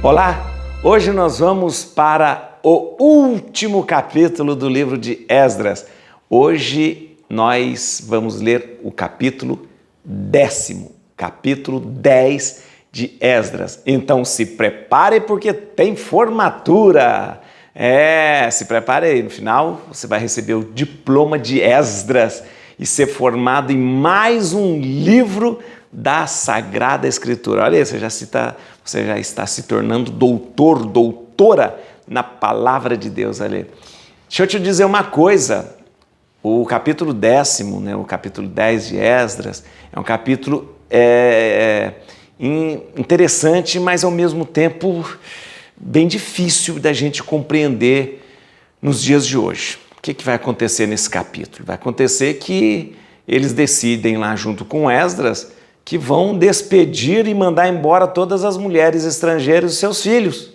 Olá, hoje nós vamos para o último capítulo do livro de Esdras. Hoje nós vamos ler o capítulo 10º, capítulo 10 de Esdras. Então se prepare porque tem formatura. Se prepare aí, no final você vai receber o diploma de Esdras e ser formado em mais um livro da Sagrada Escritura. Olha aí, você já está se tornando doutora na palavra de Deus. Ali. Deixa eu te dizer uma coisa, o capítulo 10º, o capítulo 10 de Esdras, é um capítulo interessante, mas ao mesmo tempo bem difícil da gente compreender nos dias de hoje. O que vai acontecer nesse capítulo? Vai acontecer que eles decidem lá junto com Esdras que vão despedir e mandar embora todas as mulheres estrangeiras e seus filhos.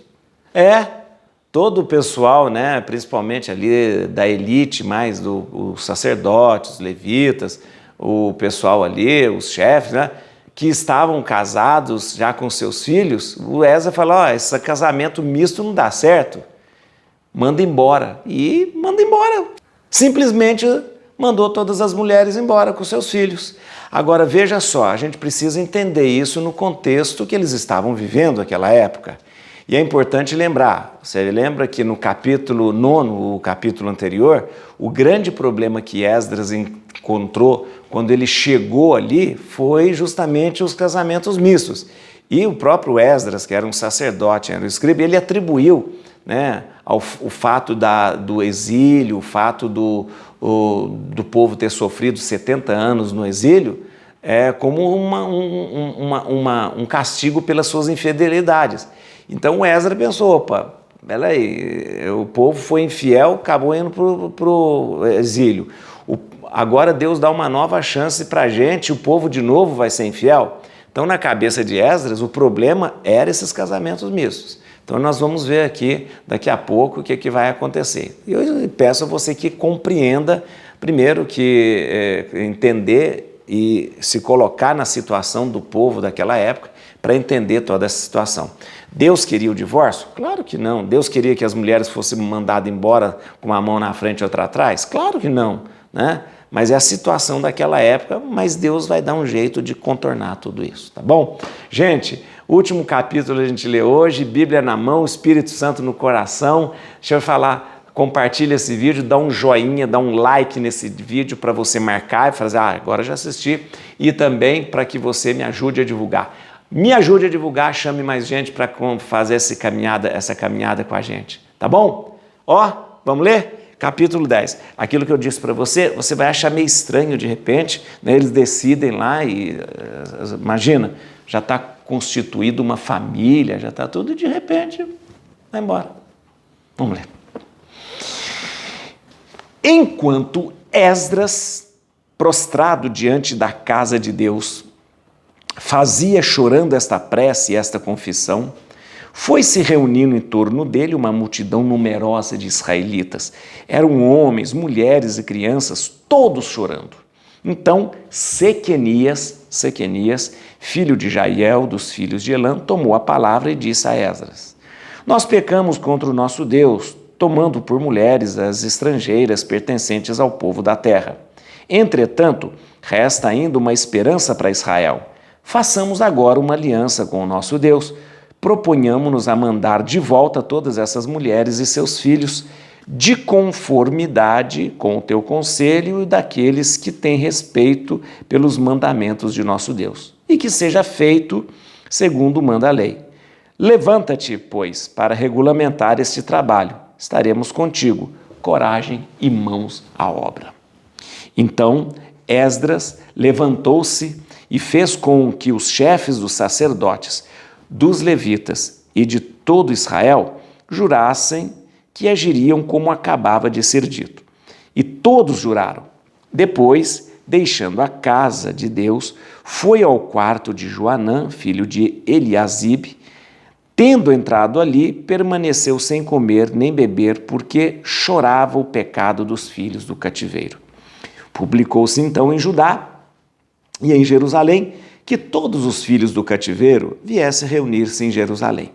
Todo o pessoal, principalmente ali da elite, mais os sacerdotes, os levitas, o pessoal ali, os chefes, que estavam casados já com seus filhos, o Esdras falou, esse casamento misto não dá certo, manda embora. E manda embora. Simplesmente mandou todas as mulheres embora com seus filhos. Agora, veja só, a gente precisa entender isso no contexto que eles estavam vivendo naquela época. E é importante lembrar, você lembra que no capítulo 9, o capítulo anterior, o grande problema que Esdras encontrou quando ele chegou ali foi justamente os casamentos mistos. E o próprio Esdras, que era um sacerdote, era um escriba, ele atribuiu o fato do exílio, o fato do povo ter sofrido 70 anos no exílio, como um castigo pelas suas infidelidades. Então o Esdras pensou, peraí, o povo foi infiel, acabou indo para o exílio. Agora Deus dá uma nova chance para a gente, o povo de novo vai ser infiel. Então na cabeça de Esdras o problema era esses casamentos mistos. Então nós vamos ver aqui, daqui a pouco, o que vai acontecer. E eu peço a você que compreenda, primeiro, que entender e se colocar na situação do povo daquela época para entender toda essa situação. Deus queria o divórcio? Claro que não. Deus queria que as mulheres fossem mandadas embora com uma mão na frente e outra atrás? Claro que não, Mas é a situação daquela época, mas Deus vai dar um jeito de contornar tudo isso, tá bom? Gente, último capítulo a gente lê hoje, Bíblia na mão, Espírito Santo no coração. Deixa eu falar, compartilha esse vídeo, dá um joinha, dá um like nesse vídeo para você marcar e fazer, agora já assisti. E também para que você me ajude a divulgar. Me ajude a divulgar, chame mais gente para fazer essa caminhada com a gente, tá bom? Vamos ler? Capítulo 10. Aquilo que eu disse para você, você vai achar meio estranho de repente, eles decidem lá e, imagina, já está constituída uma família, já está tudo e de repente vai embora. Vamos ler. Enquanto Esdras, prostrado diante da casa de Deus, fazia chorando esta prece e esta confissão, foi-se reunindo em torno dele uma multidão numerosa de israelitas. Eram homens, mulheres e crianças, todos chorando. Então Sequenias, filho de Jaiel, dos filhos de Elã, tomou a palavra e disse a Esdras: Nós pecamos contra o nosso Deus, tomando por mulheres as estrangeiras pertencentes ao povo da terra. Entretanto, resta ainda uma esperança para Israel. Façamos agora uma aliança com o nosso Deus. Proponhamos-nos a mandar de volta todas essas mulheres e seus filhos, de conformidade com o teu conselho e daqueles que têm respeito pelos mandamentos de nosso Deus, e que seja feito segundo manda a lei. Levanta-te, pois, para regulamentar este trabalho. Estaremos contigo. Coragem e mãos à obra. Então Esdras levantou-se e fez com que os chefes dos sacerdotes, dos levitas e de todo Israel jurassem que agiriam como acabava de ser dito. E todos juraram. Depois, deixando a casa de Deus, foi ao quarto de Joanã, filho de Eliasibe. Tendo entrado ali, permaneceu sem comer nem beber, porque chorava o pecado dos filhos do cativeiro. Publicou-se então em Judá e em Jerusalém que todos os filhos do cativeiro viessem reunir-se em Jerusalém.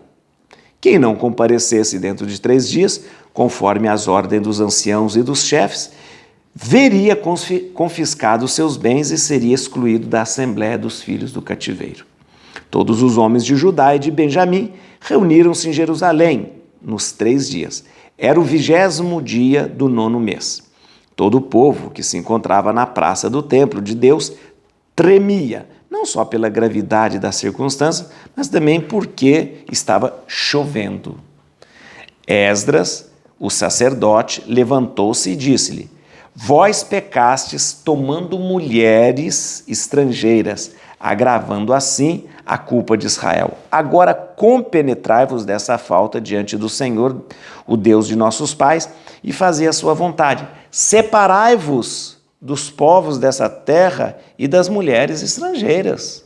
Quem não comparecesse dentro de 3 dias, conforme as ordens dos anciãos e dos chefes, veria confiscados seus bens e seria excluído da assembléia dos filhos do cativeiro. Todos os homens de Judá e de Benjamim reuniram-se em Jerusalém nos 3 dias. Era o 20º dia do 9º mês. Todo o povo que se encontrava na praça do templo de Deus tremia, não só pela gravidade da circunstância, mas também porque estava chovendo. Esdras, o sacerdote, levantou-se e disse-lhe: Vós pecastes tomando mulheres estrangeiras, agravando assim a culpa de Israel. Agora compenetrai-vos dessa falta diante do Senhor, o Deus de nossos pais, e fazei a sua vontade. Separai-vos dos povos dessa terra e das mulheres estrangeiras.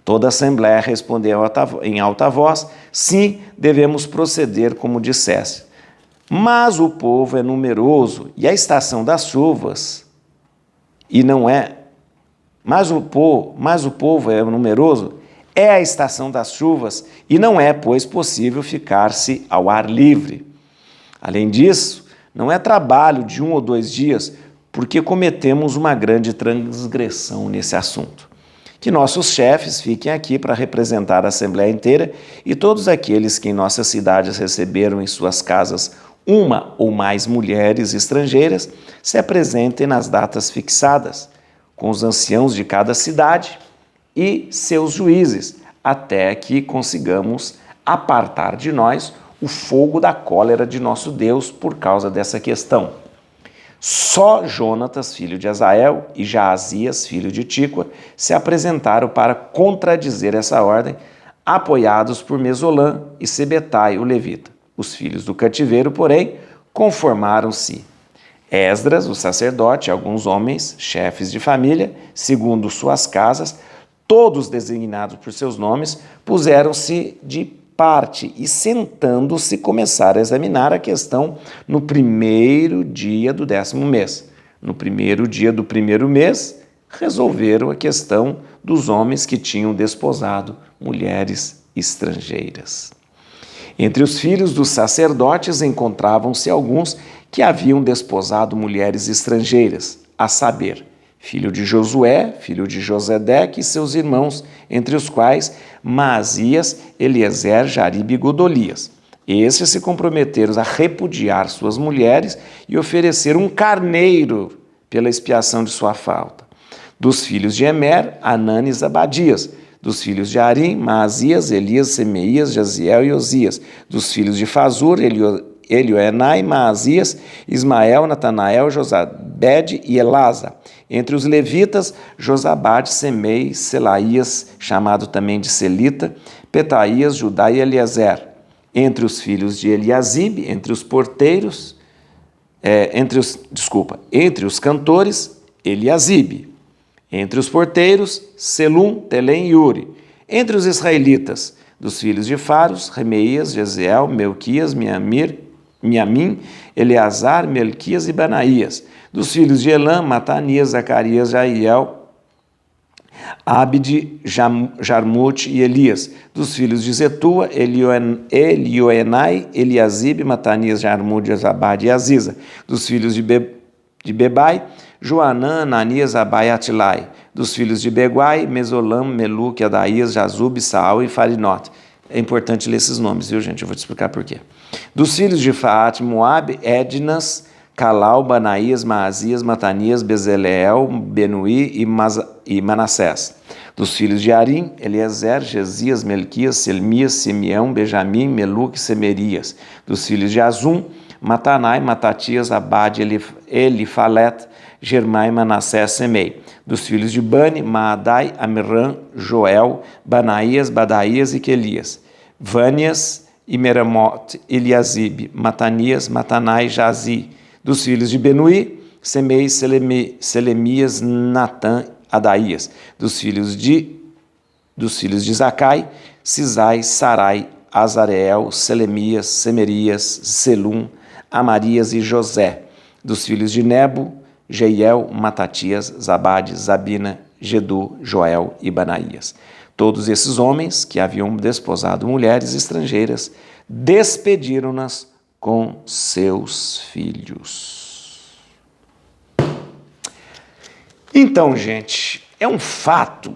Toda a assembléia respondeu em alta voz: Sim, devemos proceder como disseste. Mas o povo é numeroso e a estação das chuvas, mas o povo é numeroso, é a estação das chuvas, e não é, pois, possível ficar-se ao ar livre. Além disso, não é trabalho de 1 ou 2 dias, porque cometemos uma grande transgressão nesse assunto. Que nossos chefes fiquem aqui para representar a Assembleia inteira e todos aqueles que em nossas cidades receberam em suas casas uma ou mais mulheres estrangeiras se apresentem nas datas fixadas, com os anciãos de cada cidade e seus juízes, até que consigamos apartar de nós o fogo da cólera de nosso Deus por causa dessa questão. Só Jonatas, filho de Azael, e Jaazias, filho de Tícoa, se apresentaram para contradizer essa ordem, apoiados por Mesolã e Sebetai, o levita. Os filhos do cativeiro, porém, conformaram-se. Esdras, o sacerdote, e alguns homens, chefes de família, segundo suas casas, todos designados por seus nomes, puseram-se de parte e, sentando-se, começaram a examinar a questão no 1º dia do 10º mês. No 1º dia do 1º mês, resolveram a questão dos homens que tinham desposado mulheres estrangeiras. Entre os filhos dos sacerdotes encontravam-se alguns que haviam desposado mulheres estrangeiras, a saber, filho de Josué, filho de Josedeque e seus irmãos, entre os quais Maasias, Eliezer, Jaribe e Godolias. Esses se comprometeram a repudiar suas mulheres e oferecer um carneiro pela expiação de sua falta. Dos filhos de Emer, Anani e Zabadias. Dos filhos de Arim, Maasias, Elias, Semeias, Jaziel e Osias. Dos filhos de Fazur, Elioenai, Maasias, Ismael, Natanael, Josabede e Elasa. Entre os levitas, Josabade, Semei, Selaías, chamado também de Selita, Petaías, Judá e Eliezer. Entre os filhos de Eliasibe, entre os cantores, Eliasibe. Entre os porteiros, Selum, Telém e Uri. Entre os israelitas, dos filhos de Faros, Remeias, Jeziel, Melquias, Miamim, Eleazar, Melquias e Banaías. Dos filhos de Elã, Matanias, Zacarias, Jaiel, Abde, Jarmute e Elias. Dos filhos de Zetua, Elioenai, Eliasibe, Matanias, Jarmute, Zabade e Aziza. Dos filhos de Bebai, Joanã, Ananias, Abai e Atilai. Dos filhos de Beguai, Mesolam, Meluque, Adaías, Jazub, Saal e Farinote. É importante ler esses nomes, viu, gente? Eu vou te explicar por quê. Dos filhos de Faat, Moabe, Ednas, Calau, Banaías, Maasias, Matanias, Bezaleel, Benuí e Manassés. Dos filhos de Arim, Eliezer, Gesias, Melquias, Selmias, Simeão, Benjamim, Meluque e Semerias. Dos filhos de Azum, Matanai, Matatias, Abade, Elifalet, Germai, Manassés, Semei. Dos filhos de Bani, Maadai, Amiram, Joel, Banaías, Badaías e Quelias. Vânias e Meramote, Eliasibe, Matanias, Matanai, Jazi. Dos filhos de Benuí, Semei, Selemias, Natã, Adaías. Dos filhos de Zacai, Cisai, Sarai, Azareel, Selemias, Semerias, Selum, Amarias e José. Dos filhos de Nebo, Jeiel, Matatias, Zabade, Zabina, Gedu, Joel e Banaías. Todos esses homens que haviam desposado mulheres estrangeiras despediram-nas com seus filhos. Então, gente, é um fato,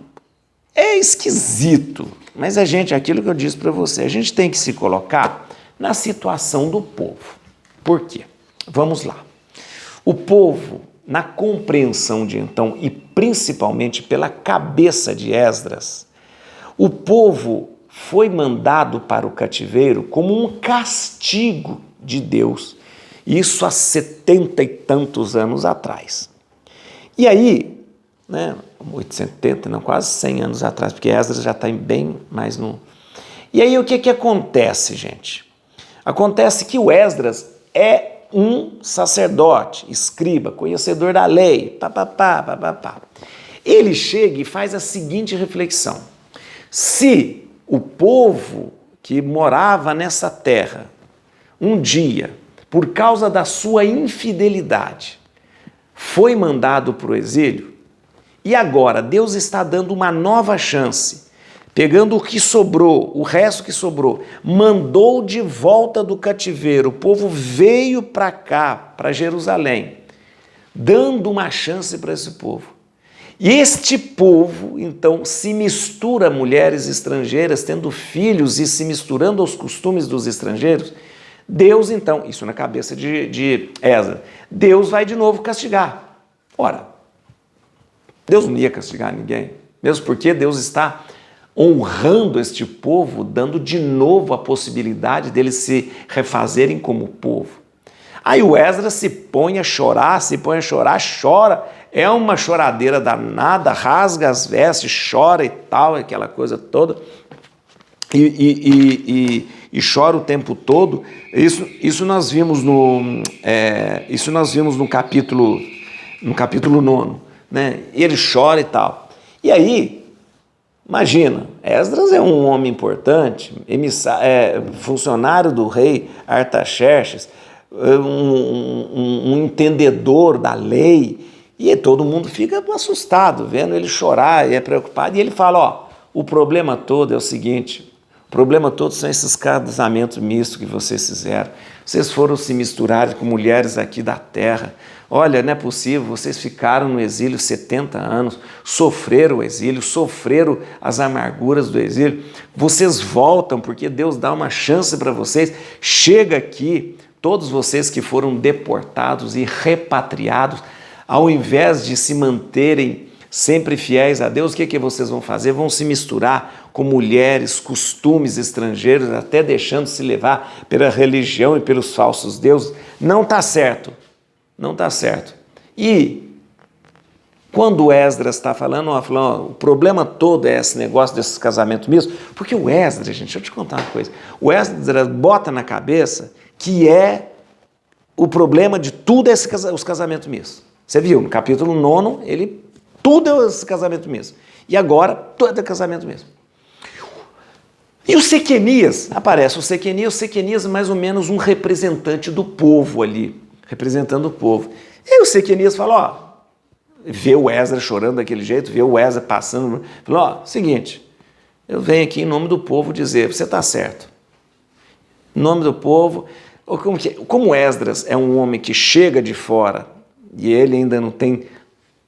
é esquisito, mas aquilo que eu disse para você, a gente tem que se colocar na situação do povo. Por quê? Vamos lá. O povo, na compreensão de então, e principalmente pela cabeça de Esdras, o povo foi mandado para o cativeiro como um castigo de Deus, isso há 70 e tantos anos atrás. E aí, 870, não, quase 100 anos atrás, porque Esdras já está bem mais no... E aí o que acontece, gente? Acontece que o Esdras é um sacerdote, escriba, conhecedor da lei, Ele chega e faz a seguinte reflexão: se o povo que morava nessa terra, um dia, por causa da sua infidelidade, foi mandado para o exílio, e agora Deus está dando uma nova chance, pegando o que sobrou, o resto que sobrou, mandou de volta do cativeiro, o povo veio para cá, para Jerusalém, dando uma chance para esse povo. E este povo, então, se mistura a mulheres estrangeiras, tendo filhos e se misturando aos costumes dos estrangeiros. Deus, então, isso na cabeça de Esdras, Deus vai de novo castigar. Ora, Deus não ia castigar ninguém, mesmo porque Deus está honrando este povo, dando de novo a possibilidade deles se refazerem como povo. Aí o Esdras se põe a chorar, chora, é uma choradeira danada, rasga as vestes, chora e tal, aquela coisa toda, e chora o tempo todo. Isso nós vimos no capítulo 9, né? Ele chora e tal. E aí, imagina, Esdras é um homem importante, funcionário do rei Artaxerxes, um entendedor da lei, e todo mundo fica assustado vendo ele chorar e é preocupado, e ele fala, o problema todo é o seguinte, o problema todo são esses casamentos mistos que vocês fizeram, vocês foram se misturar com mulheres aqui da terra, olha, não é possível, vocês ficaram no exílio 70 anos, sofreram o exílio, sofreram as amarguras do exílio, vocês voltam porque Deus dá uma chance para vocês, chega aqui, todos vocês que foram deportados e repatriados, ao invés de se manterem sempre fiéis a Deus, o que vocês vão fazer? Vão se misturar com mulheres, costumes estrangeiros, até deixando se levar pela religião e pelos falsos deuses. Não está certo. Não está certo. E quando o Esdras está falando, o problema todo é esse negócio desses casamentos mistos, porque o Esdras, gente, deixa eu te contar uma coisa, o Esdras bota na cabeça que o problema de tudo é os casamentos mistos. Você viu, no capítulo 9, tudo é esse casamento misto. E agora, tudo é casamento misto. E o Sequenias, aparece o Sequenias é mais ou menos um representante do povo ali, representando o povo. E o Sequenias fala, vê o Esdras chorando daquele jeito, vê o Esdras passando, fala, seguinte, eu venho aqui em nome do povo dizer, você está certo. Em nome do povo, como Esdras é um homem que chega de fora e ele ainda não tem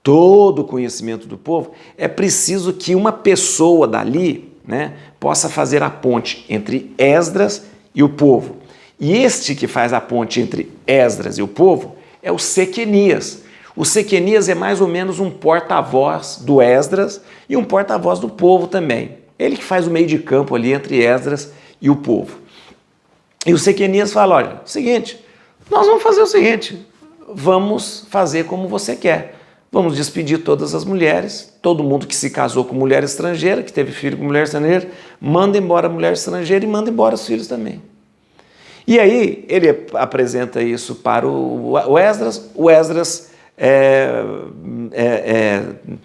todo o conhecimento do povo, é preciso que uma pessoa dali, possa fazer a ponte entre Esdras e o povo. E este que faz a ponte entre Esdras e o povo é o Sequenias. O Sequenias é mais ou menos um porta-voz do Esdras e um porta-voz do povo também. Ele que faz o meio de campo ali entre Esdras e o povo. E o Sequenias fala, olha, seguinte, nós vamos fazer o seguinte, vamos fazer como você quer. Vamos despedir todas as mulheres, todo mundo que se casou com mulher estrangeira, que teve filho com mulher estrangeira, manda embora a mulher estrangeira e manda embora os filhos também. E aí ele apresenta isso para o Esdras,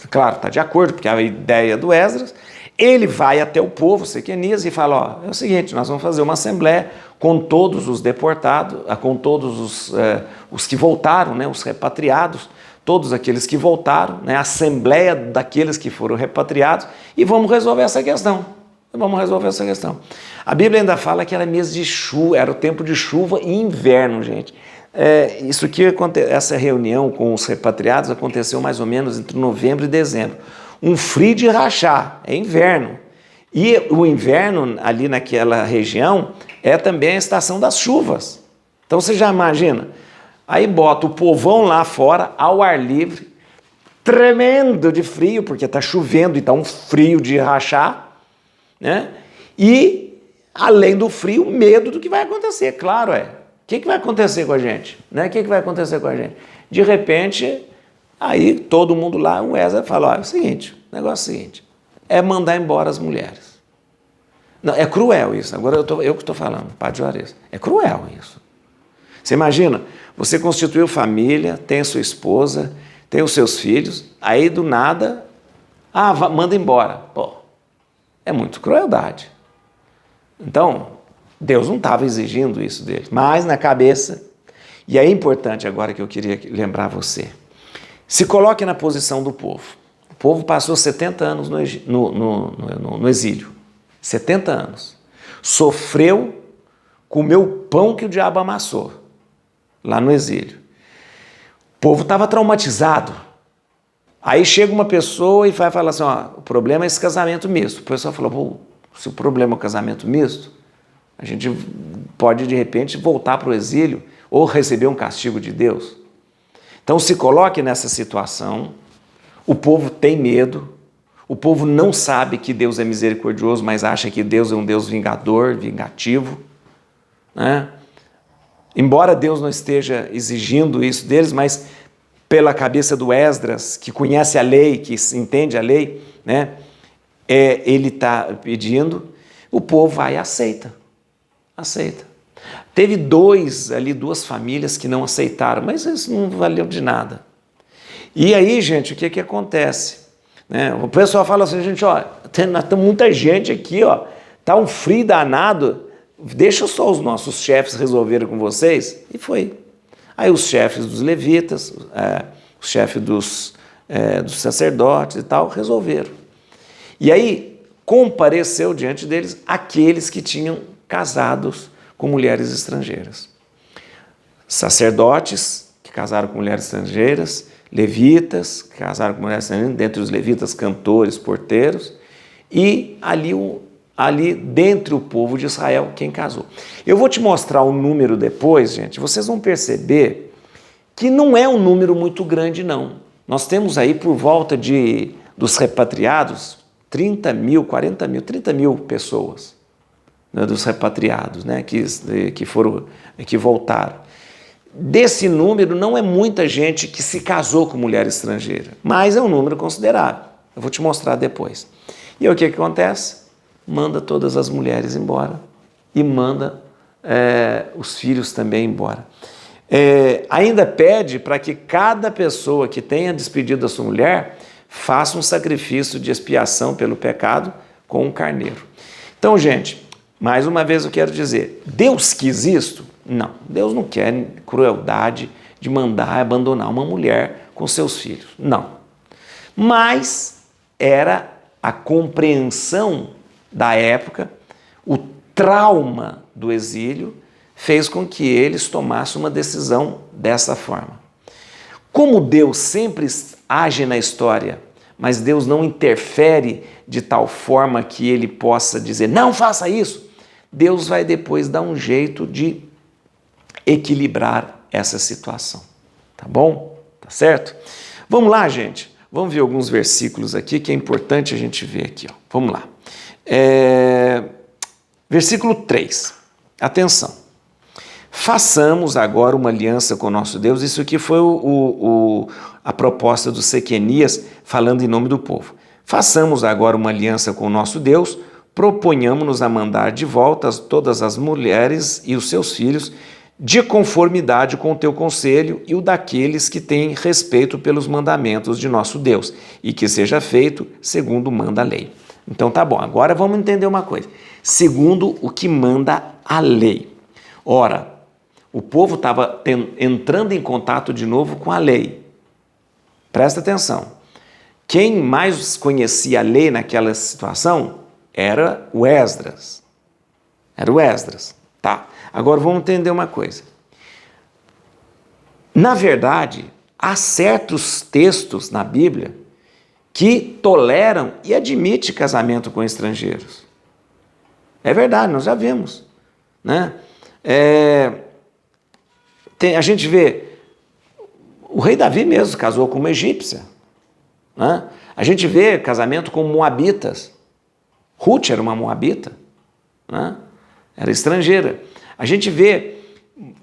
claro, está de acordo, porque é a ideia do Esdras, ele vai até o povo, Sequenias, e fala, é o seguinte, nós vamos fazer uma assembleia com todos os deportados, com todos os que voltaram, os repatriados, todos aqueles que voltaram, a assembleia daqueles que foram repatriados, e vamos resolver essa questão. Vamos resolver essa questão. A Bíblia ainda fala que era mês de chuva, era o tempo de chuva e inverno, gente. Isso aqui, essa reunião com os repatriados aconteceu mais ou menos entre novembro e dezembro. Um frio de rachar, é inverno. E o inverno ali naquela região é também a estação das chuvas. Então você já imagina, aí bota o povão lá fora, ao ar livre, tremendo de frio, porque está chovendo e está um frio de rachar, né? E, além do frio, medo do que vai acontecer, claro, O que vai acontecer com a gente? Né? O que vai acontecer com a gente? De repente, aí todo mundo lá, o Wesley fala, olha, é o negócio é o seguinte, é mandar embora as mulheres. Não, é cruel isso, agora eu que estou falando, Padre Juarez, é cruel isso. Você imagina, você constituiu família, tem a sua esposa, tem os seus filhos, aí do nada, manda embora. Pô, é muito crueldade. Então, Deus não estava exigindo isso dele, mas na cabeça, e é importante agora que eu queria lembrar você, se coloque na posição do povo. O povo passou 70 anos no exílio, 70 anos, sofreu, comeu o pão que o diabo amassou, lá no exílio. O povo estava traumatizado. Aí chega uma pessoa e vai falar assim, o problema é esse casamento misto. O pessoal falou, se o problema é o casamento misto, a gente pode, de repente, voltar para o exílio ou receber um castigo de Deus. Então, se coloque nessa situação, o povo tem medo, o povo não sabe que Deus é misericordioso, mas acha que Deus é um Deus vingador, vingativo, né? Embora Deus não esteja exigindo isso deles, mas pela cabeça do Esdras, que conhece a lei, que entende a lei, né? Ele está pedindo, o povo vai e aceita. Teve duas famílias que não aceitaram, mas isso não valeu de nada. E aí, gente, o que acontece? Né? O pessoal fala assim, gente, tem muita gente aqui, tá um frio danado, deixa só os nossos chefes resolverem com vocês. E foi. Aí os chefes dos levitas, os chefes dos sacerdotes e tal, resolveram. E aí compareceu diante deles aqueles que tinham casados com mulheres estrangeiras. Sacerdotes que casaram com mulheres estrangeiras, levitas que casaram com mulheres estrangeiras, dentre os levitas, cantores, porteiros, e ali dentre o povo de Israel, quem casou. Eu vou te mostrar o número depois, gente, vocês vão perceber que não é um número muito grande, não. Nós temos aí por volta dos repatriados, 30 mil, 40 mil, 30 mil pessoas, né, dos repatriados, né, que voltaram. Desse número, não é muita gente que se casou com mulher estrangeira, mas é um número considerável. Eu vou te mostrar depois. E aí, o que acontece? Manda todas as mulheres embora e manda os filhos também embora. Ainda pede para que cada pessoa que tenha despedido a sua mulher faça um sacrifício de expiação pelo pecado com um carneiro. Então, gente, mais uma vez eu quero dizer, Deus quis isto? Não, Deus não quer crueldade de mandar abandonar uma mulher com seus filhos, não. Mas era a compreensão da época, o trauma do exílio fez com que eles tomassem uma decisão dessa forma. Como Deus sempre age na história, mas Deus não interfere de tal forma que ele possa dizer, não faça isso, Deus vai depois dar um jeito de equilibrar essa situação. Tá bom? Tá certo? Vamos lá, gente. Vamos ver alguns versículos aqui que é importante a gente ver aqui. Vamos lá. Versículo 3. Atenção. Façamos agora uma aliança com o nosso Deus. Isso aqui foi a proposta do Sequenias falando em nome do povo. Façamos agora uma aliança com o nosso Deus, proponhamos-nos a mandar de volta todas as mulheres e os seus filhos, de conformidade com o teu conselho e o daqueles que têm respeito pelos mandamentos de nosso Deus, e que seja feito segundo manda a lei. Então tá bom, agora vamos entender uma coisa. Segundo o que manda a lei. Ora, o povo estava entrando em contato de novo com a lei. Presta atenção. Quem mais conhecia a lei naquela situação era o Esdras. Era o Esdras. Tá. Agora vamos entender uma coisa. Na verdade, há certos textos na Bíblia que toleram e admitem casamento com estrangeiros. É verdade, nós já vimos, né? A gente vê, o rei Davi mesmo casou com uma egípcia, né? A gente vê casamento com moabitas. Ruth era uma moabita, né? Era estrangeira. A gente vê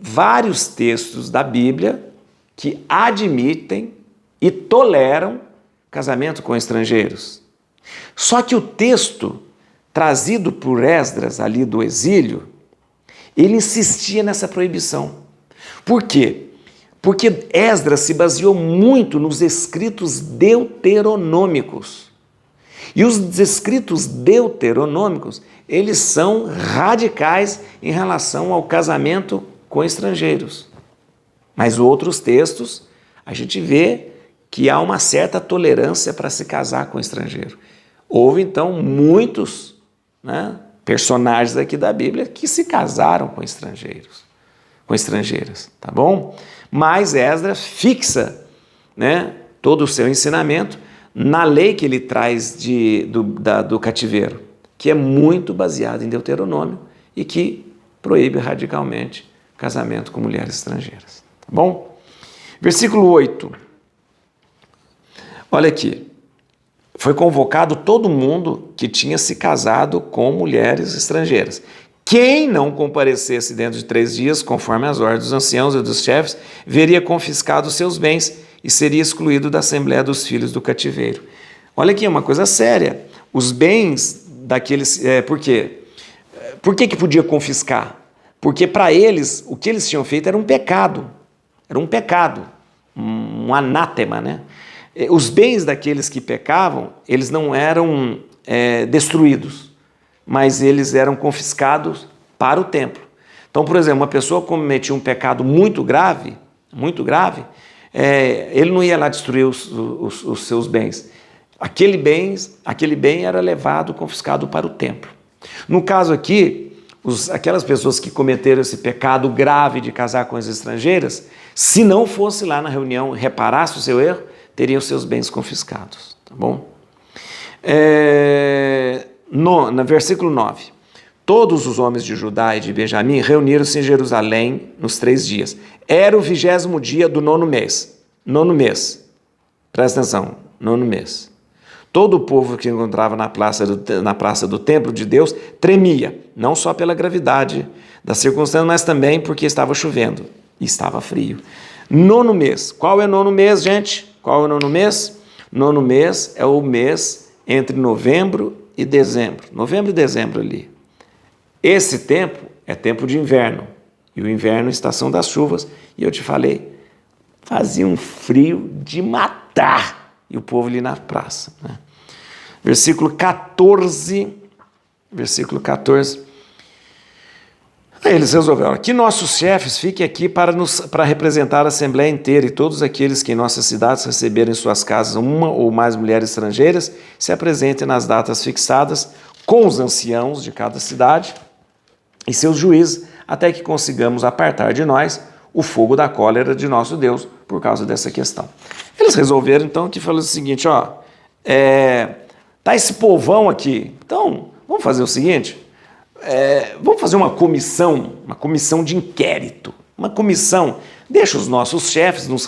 vários textos da Bíblia que admitem e toleram casamento com estrangeiros. Só que o texto trazido por Esdras ali do exílio, ele insistia nessa proibição. Por quê? Porque Esdras se baseou muito nos escritos deuteronômicos. E os escritos deuteronômicos, eles são radicais em relação ao casamento com estrangeiros. Mas outros textos, a gente vê que há uma certa tolerância para se casar com estrangeiro. Houve, então, muitos, né, personagens aqui da Bíblia que se casaram com estrangeiros, com estrangeiras, tá bom? Mas Esdras fixa, né, todo o seu ensinamento na lei que ele traz do cativeiro, que é muito baseado em Deuteronômio e que proíbe radicalmente casamento com mulheres estrangeiras. Tá bom? Versículo 8. Olha aqui. Foi convocado todo mundo que tinha se casado com mulheres estrangeiras. Quem não comparecesse dentro de 3 dias, conforme as ordens dos anciãos e dos chefes, veria confiscados seus bens e seria excluído da Assembleia dos Filhos do Cativeiro. Olha aqui, é uma coisa séria. Os bens daqueles... por quê? Por que podia confiscar? Porque para eles, o que eles tinham feito era um pecado. Era um pecado, um anátema, né? Os bens daqueles que pecavam, eles não eram destruídos, mas eles eram confiscados para o templo. Então, por exemplo, uma pessoa cometia um pecado muito grave, ele não ia lá destruir os seus bens. Aquele bem era levado, confiscado para o templo. No caso aqui, aquelas pessoas que cometeram esse pecado grave de casar com as estrangeiras, se não fosse lá na reunião e reparasse o seu erro, teriam seus bens confiscados, tá bom? No versículo 9, todos os homens de Judá e de Benjamim reuniram-se em Jerusalém nos 3 dias. Era o 20º dia do 9º mês. 9º mês. Presta atenção, 9º mês. Todo o povo que encontrava na praça do templo de Deus tremia, não só pela gravidade da circunstância, mas também porque estava chovendo e estava frio. 9º mês. Qual é o 9º mês, gente? Qual é o 9º mês? 9º mês é o mês entre novembro e dezembro. Novembro e dezembro ali. Esse tempo é tempo de inverno. E o inverno é estação das chuvas. E eu te falei, fazia um frio de matar. E o povo ali na praça, né? Versículo 14. Aí eles resolveram, que nossos chefes fiquem aqui para representar a Assembleia inteira e todos aqueles que em nossas cidades receberem em suas casas uma ou mais mulheres estrangeiras se apresentem nas datas fixadas com os anciãos de cada cidade e seus juízes, até que consigamos apartar de nós o fogo da cólera de nosso Deus por causa dessa questão. Eles resolveram então que falou o seguinte, tá esse povão aqui, então vamos fazer o seguinte... vamos fazer uma comissão de inquérito, uma comissão, deixa os nossos chefes nos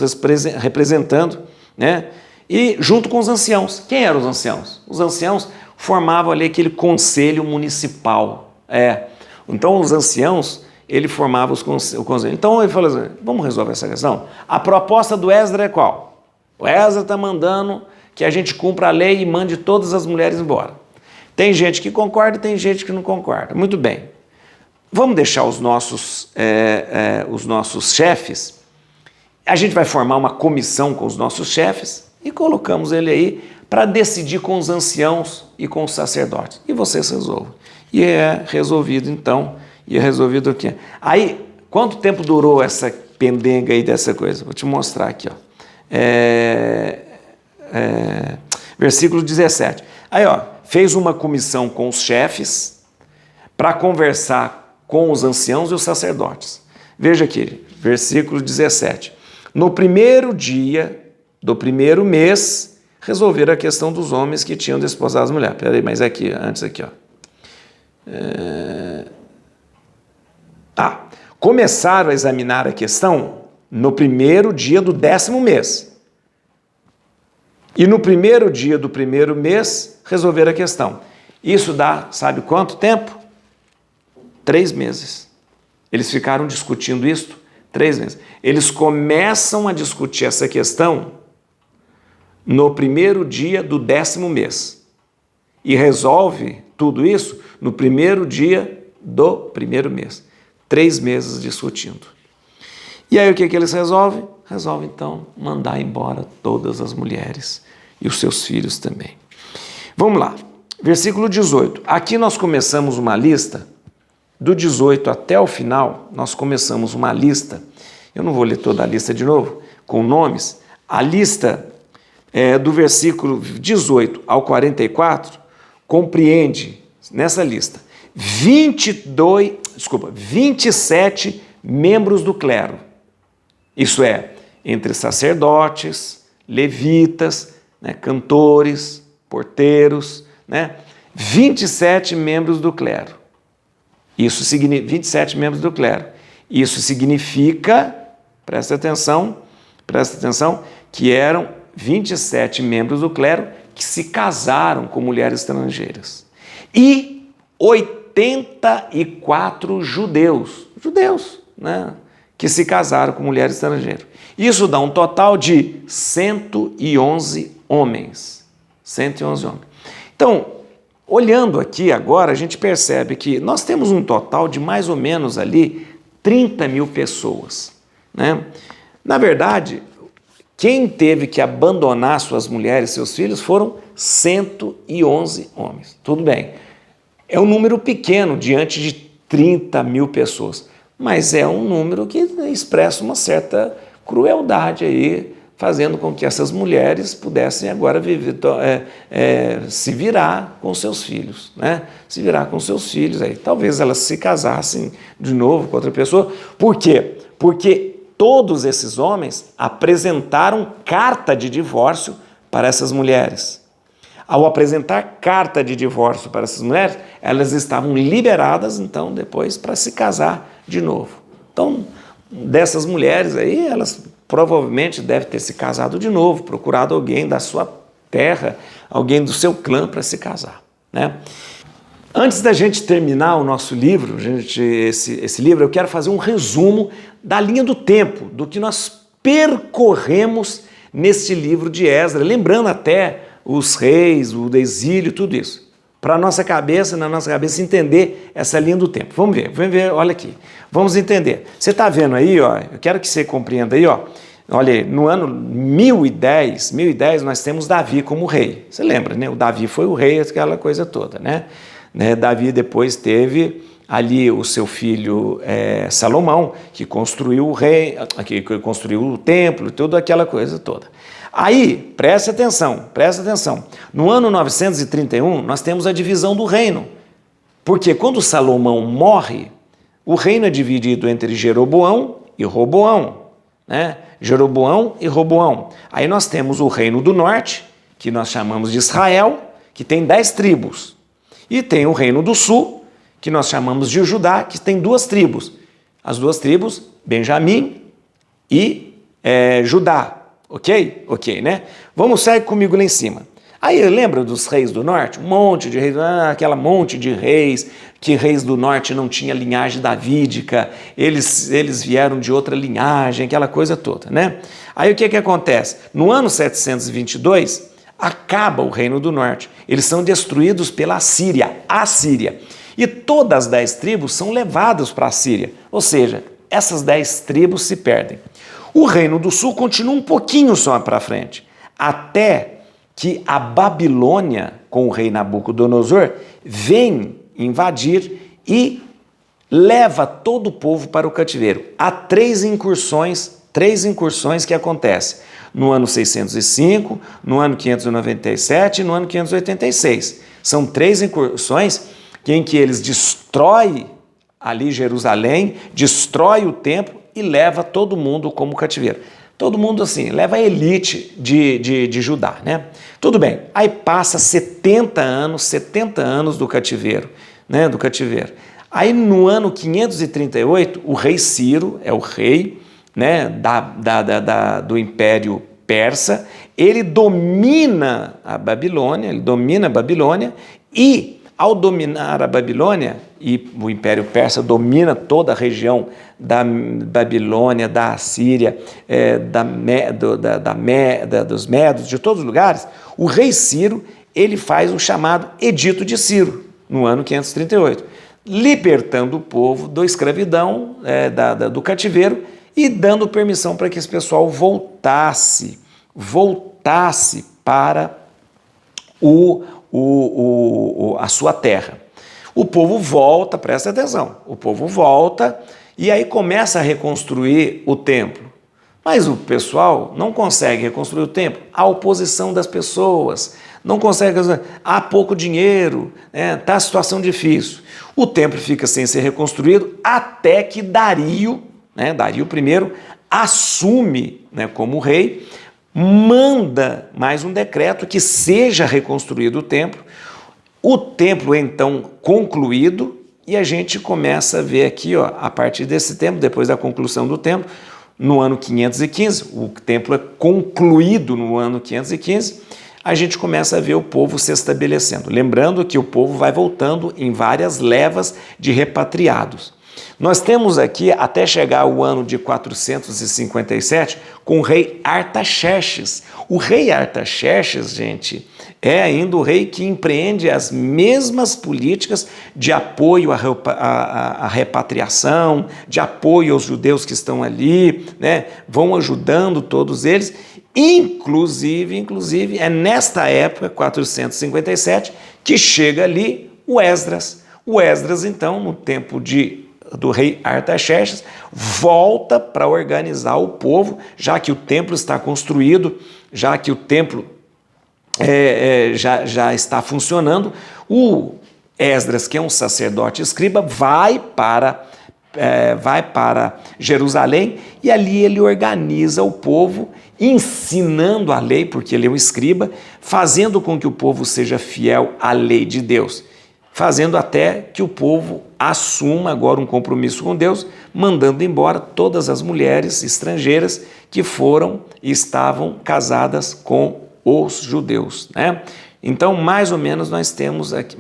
representando, né? E junto com os anciãos. Quem eram os anciãos? Os anciãos formavam ali aquele conselho municipal. Então os anciãos, ele formava o conselho. Então ele falou assim, vamos resolver essa questão? A proposta do Esdras é qual? O Esdras está mandando que a gente cumpra a lei e mande todas as mulheres embora. Tem gente que concorda e tem gente que não concorda. Muito bem. Vamos deixar os nossos chefes. A gente vai formar uma comissão com os nossos chefes e colocamos ele aí para decidir com os anciãos e com os sacerdotes. E vocês resolvam. E é resolvido então. E é resolvido o quê? Aí, quanto tempo durou essa pendenga aí dessa coisa? Vou te mostrar aqui, ó. Versículo 17. Aí, ó. fez uma comissão com os chefes para conversar com os anciãos e os sacerdotes. Veja aqui, versículo 17. No primeiro dia do primeiro mês, resolveram a questão dos homens que tinham desposado as mulheres. Peraí, mas aqui, antes aqui, ó. Começaram a examinar a questão no primeiro dia do 10º mês. E no primeiro dia do primeiro mês, resolveram a questão. Isso dá, sabe quanto tempo? 3 meses. Eles ficaram discutindo isso 3 meses. Eles começam a discutir essa questão no primeiro dia do 10º mês. E resolve tudo isso no primeiro dia do primeiro mês. 3 meses discutindo. E aí o que eles resolvem? Resolvem então mandar embora todas as mulheres e os seus filhos também. Vamos lá, versículo 18. Aqui nós começamos uma lista, do 18 até o final, nós começamos uma lista, eu não vou ler toda a lista de novo, com nomes, a lista do versículo 18 ao 44 compreende, nessa lista, 27 membros do clero. Isso é, entre sacerdotes, levitas, né, cantores, porteiros, né, 27 membros do clero. Isso significa 27 membros do clero. Isso significa, presta atenção, que eram 27 membros do clero que se casaram com mulheres estrangeiras. E 84 judeus, né, que se casaram com mulheres estrangeiras. Isso dá um total de 111 homens. 111 homens. Então, olhando aqui agora, a gente percebe que nós temos um total de mais ou menos ali 30 mil pessoas, né? Na verdade, quem teve que abandonar suas mulheres e seus filhos foram 111 homens. Tudo bem, é um número pequeno diante de 30 mil pessoas, mas é um número que expressa uma certa crueldade aí, fazendo com que essas mulheres pudessem agora viver, se virar com seus filhos, né? Se virar com seus filhos aí. Talvez elas se casassem de novo com outra pessoa. Por quê? Porque todos esses homens apresentaram carta de divórcio para essas mulheres. Ao apresentar carta de divórcio para essas mulheres, elas estavam liberadas, então, depois, para se casar de novo. Então, dessas mulheres aí, elas provavelmente devem ter se casado de novo, procurado alguém da sua terra, alguém do seu clã para se casar, né? Antes da gente terminar o nosso livro, esse livro, eu quero fazer um resumo da linha do tempo, do que nós percorremos nesse livro de Esdras, lembrando até os reis, o exílio, tudo isso. Para na nossa cabeça entender essa linha do tempo. Vamos ver, olha aqui. Vamos entender. Você está vendo aí, ó, eu quero que você compreenda aí, ó. Olha aí, no ano 1010 nós temos Davi como rei. Você lembra, né? O Davi foi o rei, aquela coisa toda, né? Davi depois teve ali o seu filho Salomão, que construiu o rei, que construiu o templo, toda aquela coisa toda. Aí, preste atenção. No ano 931, nós temos a divisão do reino. Porque quando Salomão morre, o reino é dividido entre Jeroboão e Roboão, né? Jeroboão e Roboão. Aí nós temos o reino do norte, que nós chamamos de Israel, que tem 10 tribos. E tem o reino do sul, que nós chamamos de Judá, que tem 2 tribos. As 2 tribos, Benjamim e Judá. Ok, né? Vamos sair comigo lá em cima. Aí lembra dos reis do norte? Um monte de reis, aquela monte de reis, que reis do norte não tinha linhagem davídica, eles vieram de outra linhagem, aquela coisa toda, né? Aí o que acontece? No ano 722, acaba o reino do norte. Eles são destruídos pela Assíria. E todas as 10 tribos são levadas para a Síria. Ou seja, essas 10 tribos se perdem. O reino do sul continua um pouquinho só para frente, até que a Babilônia, com o rei Nabucodonosor, vem invadir e leva todo o povo para o cativeiro. Há 3 incursões que acontecem. no ano 605, no ano 597 e no ano 586. São 3 incursões em que eles destroem ali Jerusalém, destrói o templo e leva todo mundo como cativeiro. Todo mundo assim, leva a elite de Judá, né? Tudo bem, aí passa 70 anos do cativeiro, né? Do cativeiro. Aí no ano 538, o rei Ciro, é o rei, né, do Império Persa, ele domina a Babilônia, e ao dominar a Babilônia, e o Império Persa domina toda a região da Babilônia, da Assíria, dos Medos, de todos os lugares, o rei Ciro, ele faz o chamado Edito de Ciro, no ano 538, libertando o povo da escravidão, do cativeiro, e dando permissão para que esse pessoal voltasse para a sua terra. O povo volta, presta atenção, o povo volta e aí começa a reconstruir o templo. Mas o pessoal não consegue reconstruir o templo. Há oposição das pessoas, não consegue, há pouco dinheiro, está a situação difícil. O templo fica sem ser reconstruído até que Dario I, assume, como rei, manda mais um decreto que seja reconstruído o templo. O templo é então concluído e a gente começa a ver aqui, a partir desse tempo, depois da conclusão do templo, no ano 515, o templo é concluído no ano 515, a gente começa a ver o povo se estabelecendo. Lembrando que o povo vai voltando em várias levas de repatriados. Nós temos aqui, até chegar ao ano de 457, com o rei Artaxerxes. O rei Artaxerxes, gente, é ainda o rei que empreende as mesmas políticas de apoio à repatriação, de apoio aos judeus que estão ali, né? Vão ajudando todos eles. Inclusive, é nesta época, 457, que chega ali o Esdras. O Esdras, então, no tempo do rei Artaxerxes, volta para organizar o povo, já que o templo está construído, já que o templo já está funcionando. O Esdras, que é um sacerdote escriba, vai para Jerusalém e ali ele organiza o povo, ensinando a lei, porque ele é um escriba, fazendo com que o povo seja fiel à lei de Deus, fazendo até que o povo assuma agora um compromisso com Deus, mandando embora todas as mulheres estrangeiras que estavam casadas com os judeus, né? Então, mais ou menos nós temos aqui,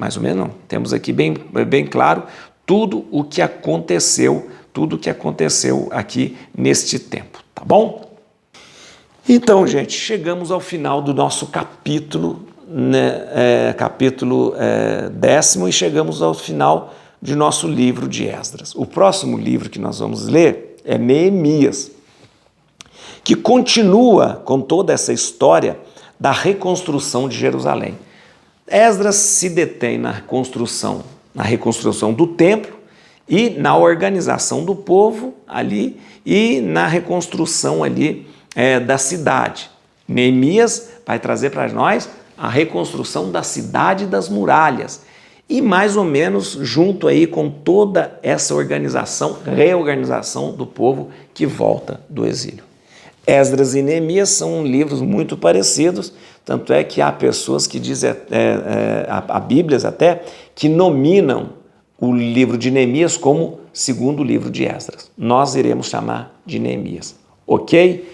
temos aqui bem claro tudo o que aconteceu aqui neste tempo, tá bom? Então, gente, chegamos ao final do nosso capítulo, capítulo 10º, e chegamos ao final de nosso livro de Esdras. O próximo livro que nós vamos ler é Neemias, que continua com toda essa história da reconstrução de Jerusalém. Esdras se detém na reconstrução do templo e na organização do povo ali e na reconstrução ali da cidade. Neemias vai trazer para nós a reconstrução da cidade e das muralhas, e mais ou menos junto aí com toda essa reorganização do povo que volta do exílio. Esdras e Neemias são livros muito parecidos, tanto é que há pessoas que dizem, há Bíblias até, que nominam o livro de Neemias como segundo livro de Esdras. Nós iremos chamar de Neemias, ok?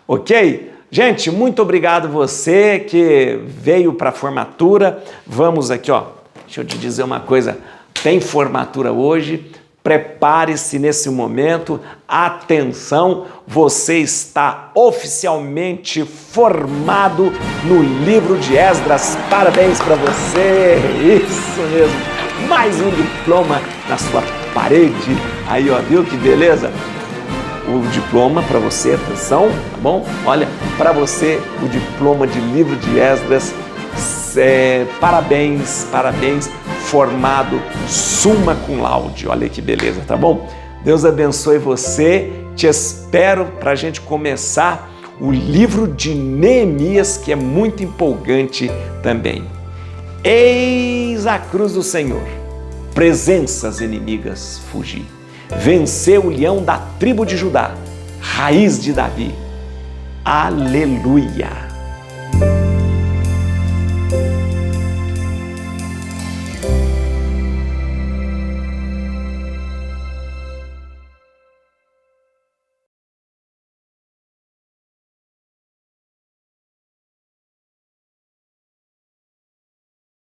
Ok? Gente, muito obrigado você que veio para a formatura. Vamos aqui, deixa eu te dizer uma coisa, tem formatura hoje, prepare-se nesse momento, atenção, você está oficialmente formado no livro de Esdras, parabéns para você, isso mesmo, mais um diploma na sua parede, aí viu que beleza? O diploma para você, atenção, tá bom? Olha, para você o diploma de livro de Esdras, parabéns, formado summa cum laude, olha que beleza, tá bom? Deus abençoe você, te espero para a gente começar o livro de Neemias, que é muito empolgante também. Eis a cruz do Senhor, presenças inimigas fugir. Venceu o leão da tribo de Judá, raiz de Davi. Aleluia!